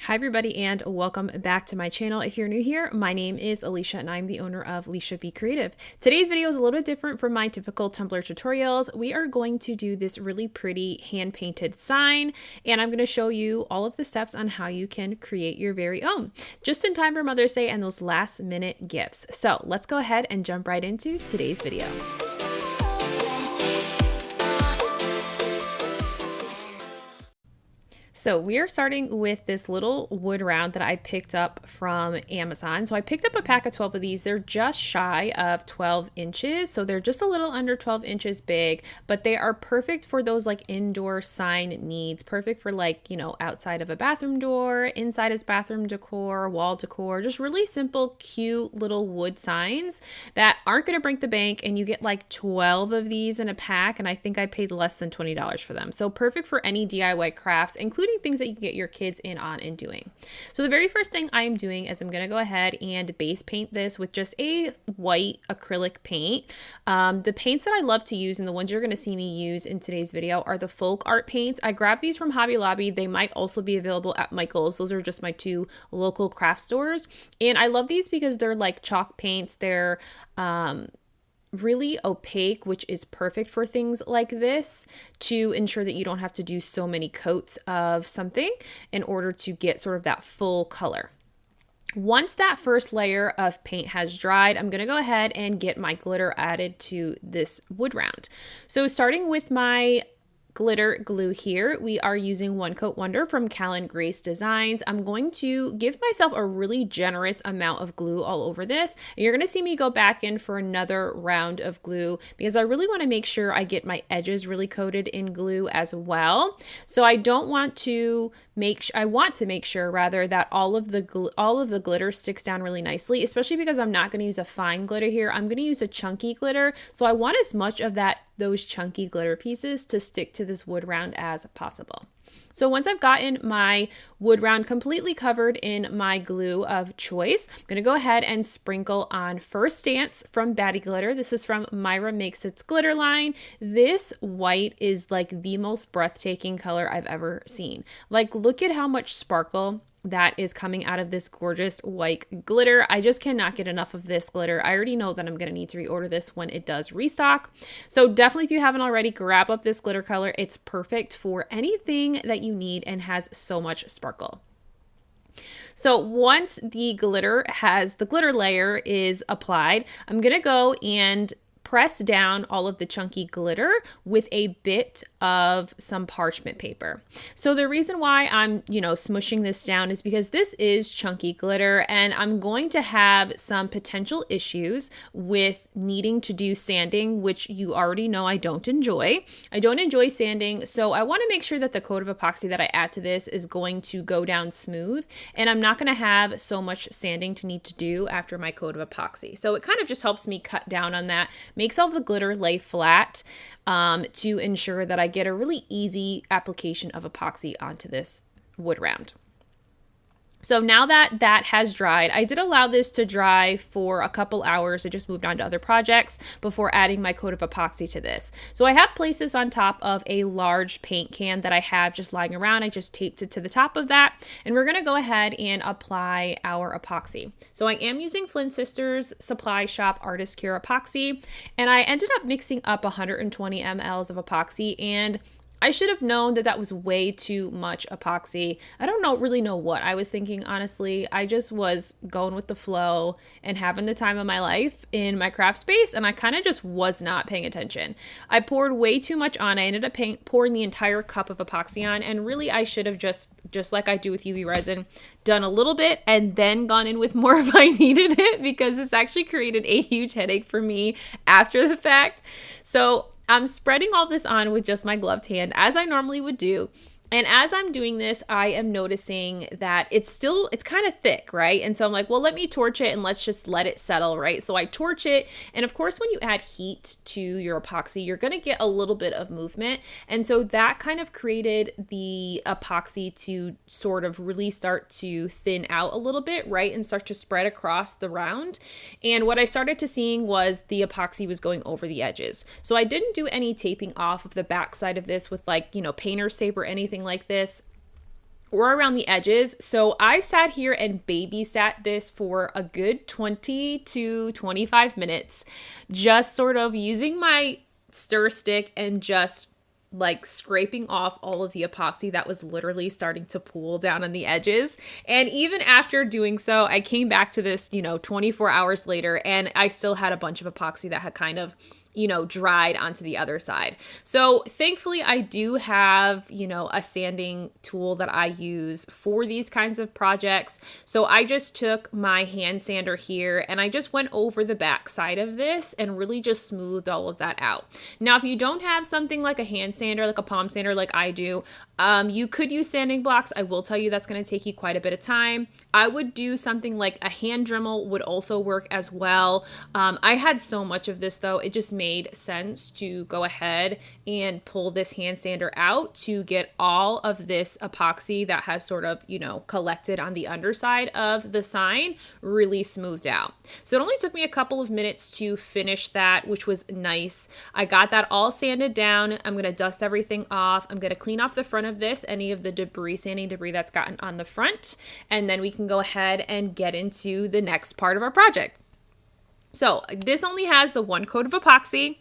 Hi everybody and welcome back to my channel. If you're new here, my name is Alicia and I'm the owner of Alicia Be Creative. Today's video is a little bit different from my typical tumbler tutorials. We are going to do this really pretty hand painted sign and I'm going to show you all of the steps on how you can create your very own, just in time for Mother's Day and those last minute gifts. So let's go ahead and jump right into today's video. So we are starting with this little wood round that I picked up from Amazon. So I picked up a pack of 12 of these. They're just shy of 12 inches. So they're just a little under 12 inches big, but they are perfect for those like indoor sign needs. Perfect for like, you know, outside of a bathroom door, inside as bathroom decor, wall decor, just really simple, cute little wood signs that aren't going to break the bank. And you get like 12 of these in a pack. And I think I paid less than $20 for them. So perfect for any DIY crafts, including things that you can get your kids in on and doing. So the very first thing I am doing is I'm going to go ahead and base paint this with just a white acrylic paint. The paints that I love to use and the ones you're going to see me use in today's video are the folk art paints. I grabbed these from Hobby Lobby. They might also be available at Michael's. Those are just my two local craft stores. And I love these because they're like chalk paints. They're really opaque, which is perfect for things like this to ensure that you don't have to do so many coats of something in order to get sort of that full color. Once that first layer of paint has dried, I'm going to go ahead and get my glitter added to this wood round. So starting with my glitter glue here, we are using One Coat Wonder from Callan Grace Designs. I'm going to give myself a really generous amount of glue all over this. And you're going to see me go back in for another round of glue because I really want to make sure I get my edges really coated in glue as well. So I don't want to I want to make sure rather that all of the glitter sticks down really nicely, especially because I'm not going to use a fine glitter here. I'm going to use a chunky glitter. So I want as much of those chunky glitter pieces to stick to this wood round as possible. So once I've gotten my wood round completely covered in my glue of choice, I'm going to go ahead and sprinkle on First Dance from Batty Glitter. This is from Myra Makes Its glitter line. This white is like the most breathtaking color I've ever seen. Like, look at how much sparkle that is coming out of this gorgeous white glitter. I just cannot get enough of this glitter. I already know that I'm going to need to reorder this when it does restock. So definitely, if you haven't already, grab up this glitter color. It's perfect for anything that you need and has so much sparkle. So once the glitter layer is applied, I'm going to go and press down all of the chunky glitter with a bit of some parchment paper. So the reason why I'm, smushing this down is because this is chunky glitter and I'm going to have some potential issues with needing to do sanding, which you already know I don't enjoy. I don't enjoy sanding, so I want to make sure that the coat of epoxy that I add to this is going to go down smooth and I'm not going to have so much sanding to need to do after my coat of epoxy. So it kind of just helps me cut down on that, makes all the glitter lay flat to ensure that I get a really easy application of epoxy onto this wood round. So now that that has dried, I did allow this to dry for a couple hours. I just moved on to other projects before adding my coat of epoxy to this. So I have placed this on top of a large paint can that I have just lying around. I just taped it to the top of that. And we're going to go ahead and apply our epoxy. So I am using Flynn Sisters Supply Shop Artist Cure epoxy. And I ended up mixing up 120 mLs of epoxy, and I should have known that that was way too much epoxy. I don't really know what I was thinking, honestly. I just was going with the flow and having the time of my life in my craft space, and I kind of just was not paying attention. I poured way too much on. I ended up pouring the entire cup of epoxy on, and really I should have just like I do with UV resin, done a little bit and then gone in with more if I needed it, because this actually created a huge headache for me after the fact. So I'm spreading all this on with just my gloved hand as I normally would do. And as I'm doing this, I am noticing that it's kind of thick, right? And so I'm like, well, let me torch it and let's just let it settle, right? So I torch it. And of course, when you add heat to your epoxy, you're going to get a little bit of movement. And so that kind of created the epoxy to sort of really start to thin out a little bit, right? And start to spread across the round. And what I started to seeing was the epoxy was going over the edges. So I didn't do any taping off of the back side of this with painter's tape or anything like this. or around the edges. So I sat here and babysat this for a good 20 to 25 minutes, just sort of using my stir stick and just like scraping off all of the epoxy that was literally starting to pool down on the edges. And even after doing so, I came back to this, 24 hours later, and I still had a bunch of epoxy that had kind of dried onto the other side. So thankfully I do have, a sanding tool that I use for these kinds of projects. So I just took my hand sander here and I just went over the back side of this and really just smoothed all of that out. Now, if you don't have something like a hand sander, like a palm sander like I do, you could use sanding blocks. I will tell you that's going to take you quite a bit of time. I would do something like a hand Dremel would also work as well. I had so much of this though, it just made sense to go ahead and pull this hand sander out to get all of this epoxy that has sort of, collected on the underside of the sign really smoothed out. So it only took me a couple of minutes to finish that, which was nice. I got that all sanded down. I'm going to dust everything off. I'm going to clean off the front of this, any of the sanding debris that's gotten on the front, and then we can go ahead and get into the next part of our project. So this only has the one coat of epoxy,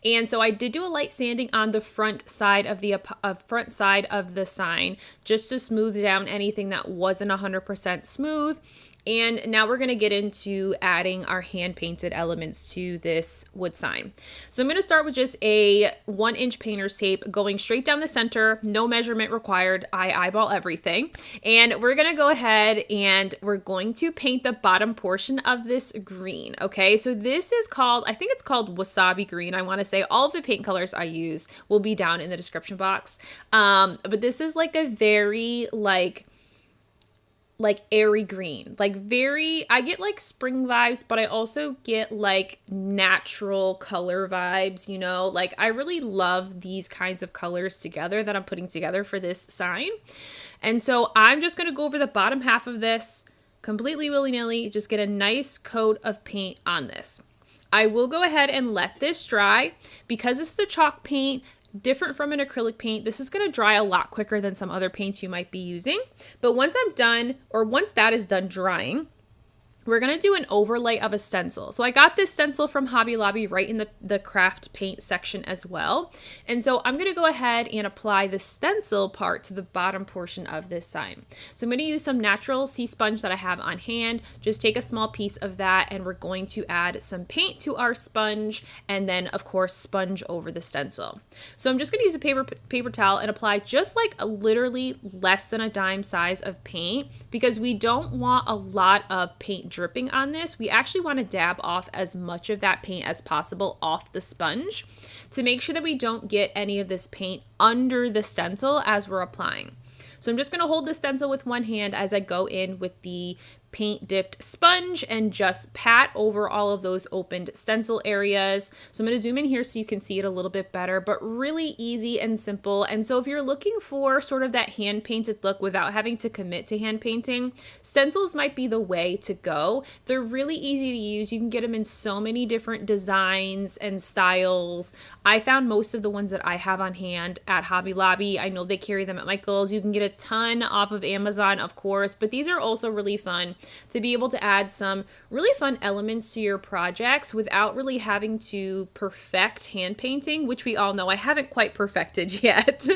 and so I did do a light sanding on the front side of the sign just to smooth down anything that wasn't 100% smooth. And now we're going to get into adding our hand painted elements to this wood sign. So I'm going to start with just a 1-inch painter's tape going straight down the center, no measurement required. I eyeball everything. And we're going to go ahead and we're going to paint the bottom portion of this green. Okay, so this is called, I think it's called wasabi green. I want to say all of the paint colors I use will be down in the description box. But this is like a very like airy green, I get like spring vibes, but I also get like natural color vibes, like I really love these kinds of colors together that I'm putting together for this sign. And so I'm just going to go over the bottom half of this completely willy-nilly, just get a nice coat of paint on this. I will go ahead and let this dry because this is a chalk paint. Different from an acrylic paint, this is going to dry a lot quicker than some other paints you might be using. But once I'm done, or once that is done drying, we're going to do an overlay of a stencil. So I got this stencil from Hobby Lobby right in the craft paint section as well. And so I'm going to go ahead and apply the stencil part to the bottom portion of this sign. So I'm going to use some natural sea sponge that I have on hand. Just take a small piece of that and we're going to add some paint to our sponge and then of course sponge over the stencil. So I'm just going to use a paper towel and apply just like literally less than a dime size of paint because we don't want a lot of paint dripping on this. We actually want to dab off as much of that paint as possible off the sponge to make sure that we don't get any of this paint under the stencil as we're applying. So I'm just going to hold the stencil with one hand as I go in with the paint dipped sponge and just pat over all of those opened stencil areas. So I'm going to zoom in here so you can see it a little bit better, but really easy and simple. And so if you're looking for sort of that hand painted look without having to commit to hand painting, stencils might be the way to go. They're really easy to use. You can get them in so many different designs and styles. I found most of the ones that I have on hand at Hobby Lobby. I know they carry them at Michael's. You can get a ton off of Amazon, of course, but these are also really fun to be able to add some really fun elements to your projects without really having to perfect hand painting, which we all know I haven't quite perfected yet.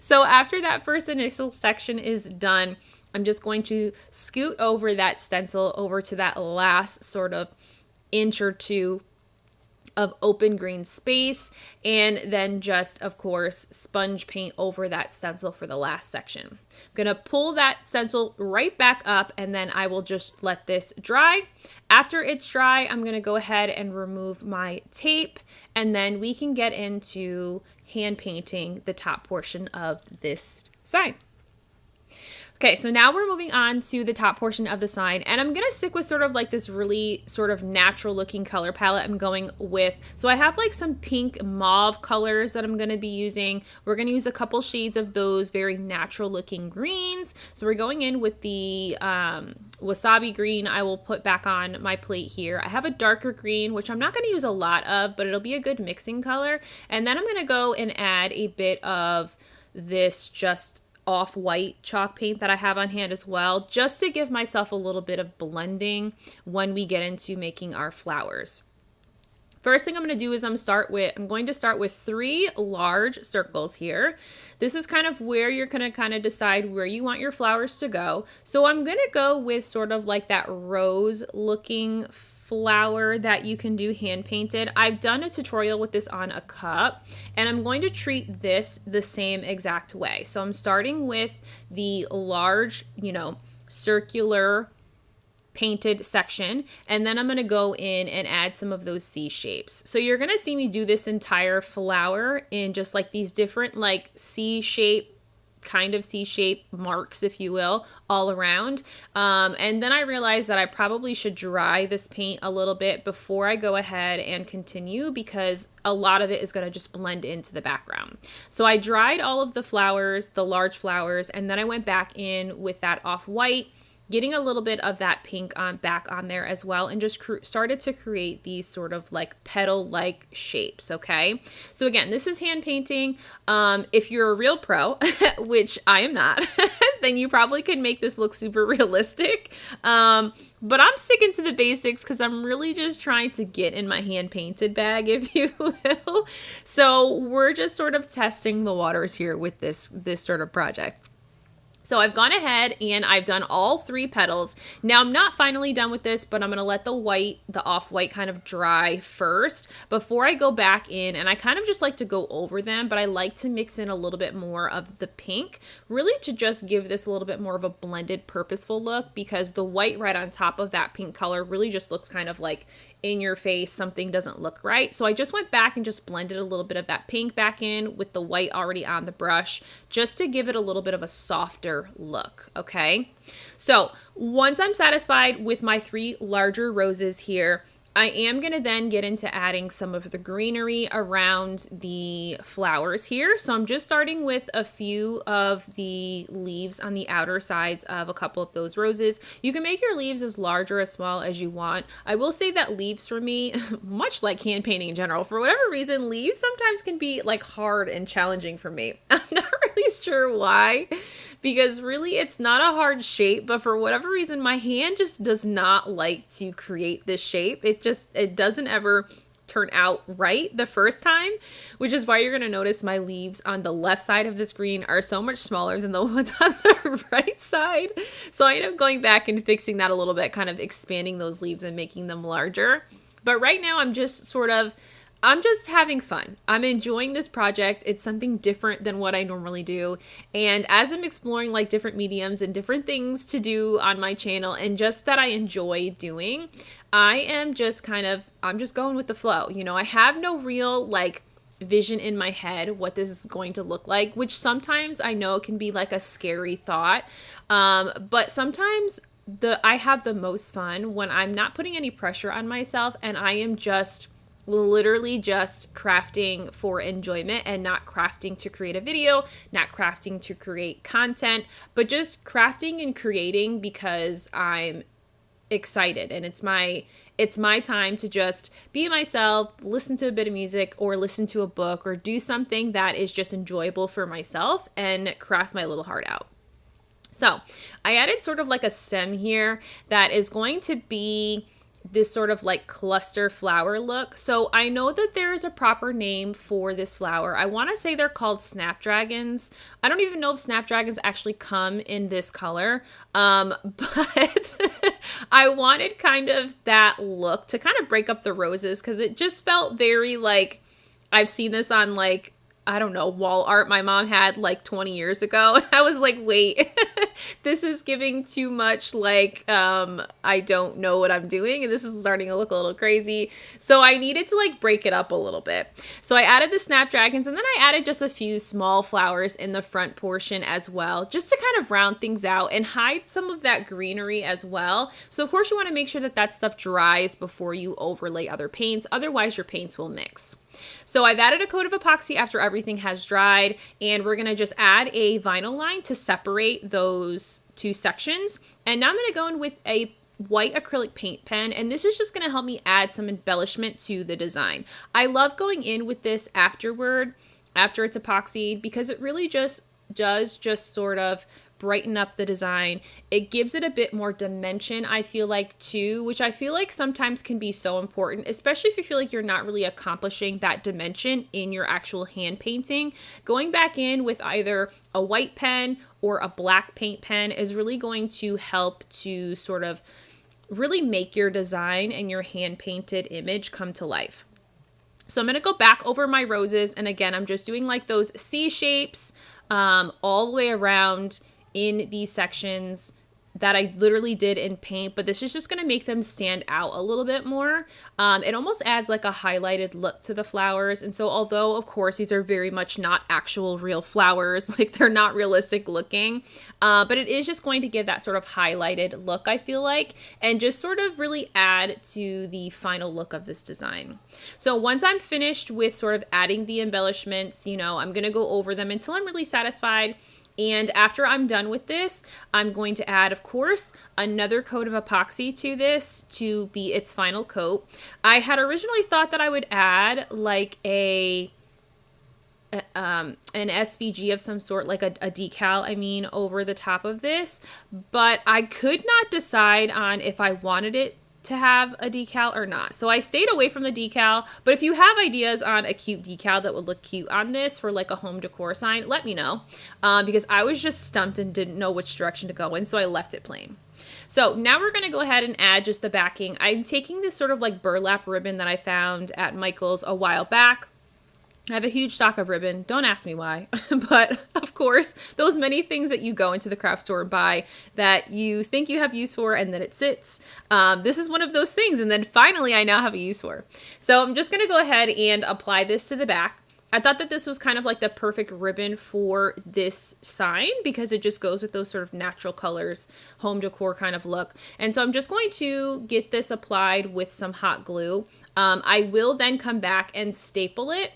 So after that first initial section is done, I'm just going to scoot over that stencil over to that last sort of inch or two of open green space, and then just, of course, sponge paint over that stencil for the last section. I'm gonna pull that stencil right back up, and then I will just let this dry. After it's dry, I'm gonna go ahead and remove my tape, and then we can get into hand painting the top portion of this sign. Okay, so now we're moving on to the top portion of the sign, and I'm going to stick with sort of like this really sort of natural looking color palette I'm going with. So I have like some pink mauve colors that I'm going to be using. We're going to use a couple shades of those very natural looking greens. So we're going in with the wasabi green I will put back on my plate here. I have a darker green, which I'm not going to use a lot of, but it'll be a good mixing color. And then I'm going to go and add a bit of this just off-white chalk paint that I have on hand as well, just to give myself a little bit of blending when we get into making our flowers. First thing I'm going to do is I'm going to start with 3 large circles here. This is kind of where you're going to kind of decide where you want your flowers to go. So I'm going to go with sort of like that rose looking flower that you can do hand painted. I've done a tutorial with this on a cup, and I'm going to treat this the same exact way. So I'm starting with the large, circular painted section, and then I'm going to go in and add some of those C shapes. So you're going to see me do this entire flower in just like these different like C shape marks, if you will, all around. And then I realized that I probably should dry this paint a little bit before I go ahead and continue, because a lot of it is going to just blend into the background. So I dried all of the flowers, the large flowers, and then I went back in with that off-white, getting a little bit of that pink back on there as well, and just started to create these sort of like petal-like shapes, okay? So again, this is hand painting. If you're a real pro, which I am not, then you probably could make this look super realistic. But I'm sticking to the basics because I'm really just trying to get in my hand-painted bag, if you will. So we're just sort of testing the waters here with this sort of project. So I've gone ahead and I've done all 3 petals. Now I'm not finally done with this, but I'm going to let the off-white kind of dry first before I go back in, and I kind of just like to go over them, but I like to mix in a little bit more of the pink, really to just give this a little bit more of a blended, purposeful look, because the white right on top of that pink color really just looks kind of like in your face, something doesn't look right. So I just went back and just blended a little bit of that pink back in with the white already on the brush, just to give it a little bit of a softer look, okay? So once I'm satisfied with my 3 larger roses here, I am going to then get into adding some of the greenery around the flowers here. So I'm just starting with a few of the leaves on the outer sides of a couple of those roses. You can make your leaves as large or as small as you want. I will say that leaves for me, much like hand painting in general, for whatever reason, leaves sometimes can be like hard and challenging for me. I'm not really sure why, because really it's not a hard shape, but for whatever reason, my hand just does not like to create this shape. It doesn't ever turn out right the first time, which is why you're going to notice my leaves on the left side of this green are so much smaller than the ones on the right side. So I end up going back and fixing that a little bit, kind of expanding those leaves and making them larger. But right now I'm just having fun. I'm enjoying this project. It's something different than what I normally do. And as I'm exploring like different mediums and different things to do on my channel, and just that I enjoy doing, I'm just going with the flow. I have no real like vision in my head what this is going to look like, which sometimes I know can be like a scary thought. But sometimes I have the most fun when I'm not putting any pressure on myself, and I am just literally just crafting for enjoyment, and not crafting to create a video, not crafting to create content, but just crafting and creating because I'm excited, and it's my time to just be myself, listen to a bit of music, or listen to a book, or do something that is just enjoyable for myself, and craft my little heart out. So I added sort of like a stem here that is going to be this sort of like cluster flower look. So I know that there is a proper name for this flower. I want to say they're called snapdragons. I don't even know if snapdragons actually come in this color, but I wanted kind of that look to kind of break up the roses, because it just felt very like, I've seen this on like, I don't know, wall art my mom had like 20 years ago. I was like, wait, this is giving too much like, I don't know what I'm doing, and this is starting to look a little crazy. So I needed to like break it up a little bit. So I added the snapdragons, and then I added just a few small flowers in the front portion as well, just to kind of round things out and hide some of that greenery as well. So of course you want to make sure that that stuff dries before you overlay other paints. Otherwise your paints will mix. So I've added a coat of epoxy after everything has dried, and we're going to just add a vinyl line to separate those 2 sections. And now I'm going to go in with a white acrylic paint pen, and this is just going to help me add some embellishment to the design. I love going in with this afterward, after it's epoxied, because it really just does just sort of brighten up the design. It gives it a bit more dimension, I feel like, too, which I feel like sometimes can be so important, especially if you feel like you're not really accomplishing that dimension in your actual hand painting. Going back in with either a white pen or a black paint pen is really going to help to sort of really make your design and your hand painted image come to life. So I'm going to go back over my roses, and again, I'm just doing like those C shapes all the way around in these sections that I literally did in paint, but this is just going to make them stand out a little bit more. It almost adds like a highlighted look to the flowers. And so although of course these are very much not actual real flowers, like they're not realistic looking, but it is just going to give that sort of highlighted look, I feel like, and just sort of really add to the final look of this design. So once I'm finished with sort of adding the embellishments, you know, I'm going to go over them until I'm really satisfied. And after I'm done with this, I'm going to add, of course, another coat of epoxy to this to be its final coat. I had originally thought that I would add like an SVG of some sort, like a decal, I mean, over the top of this, but I could not decide on if I wanted it to have a decal or not. So I stayed away from the decal, but if you have ideas on a cute decal that would look cute on this for like a home decor sign, let me know, because I was just stumped and didn't know which direction to go in, so I left it plain. So now we're going to go ahead and add just the backing. I'm taking this sort of like burlap ribbon that I found at Michael's a while back. I have a huge stock of ribbon. Don't ask me why, but of course, those many things that you go into the craft store and buy that you think you have use for and then it sits. This is one of those things, and then finally I now have a use for. So I'm just going to go ahead and apply this to the back. I thought that this was kind of like the perfect ribbon for this sign because it just goes with those sort of natural colors, home decor kind of look. And so I'm just going to get this applied with some hot glue. I will then come back and staple it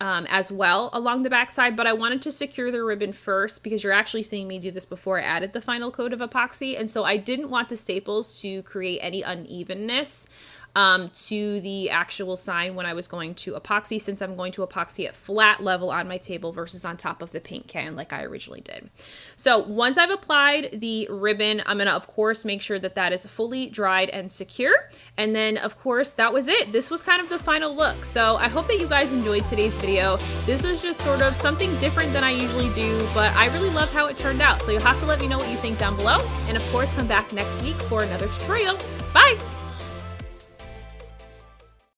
as well along the back side, but I wanted to secure the ribbon first because you're actually seeing me do this before I added the final coat of epoxy, and so I didn't want the staples to create any unevenness to the actual sign when I was going to epoxy, since I'm going to epoxy at flat level on my table versus on top of the paint can like I originally did. So once I've applied the ribbon, I'm gonna of course make sure that that is fully dried and secure, and then of course that was it. This was kind of the final look. So I hope that you guys enjoyed today's video. This was just sort of something different than I usually do, but I really love how it turned out. So you'll have to let me know what you think down below, and of course come back next week for another tutorial. Bye!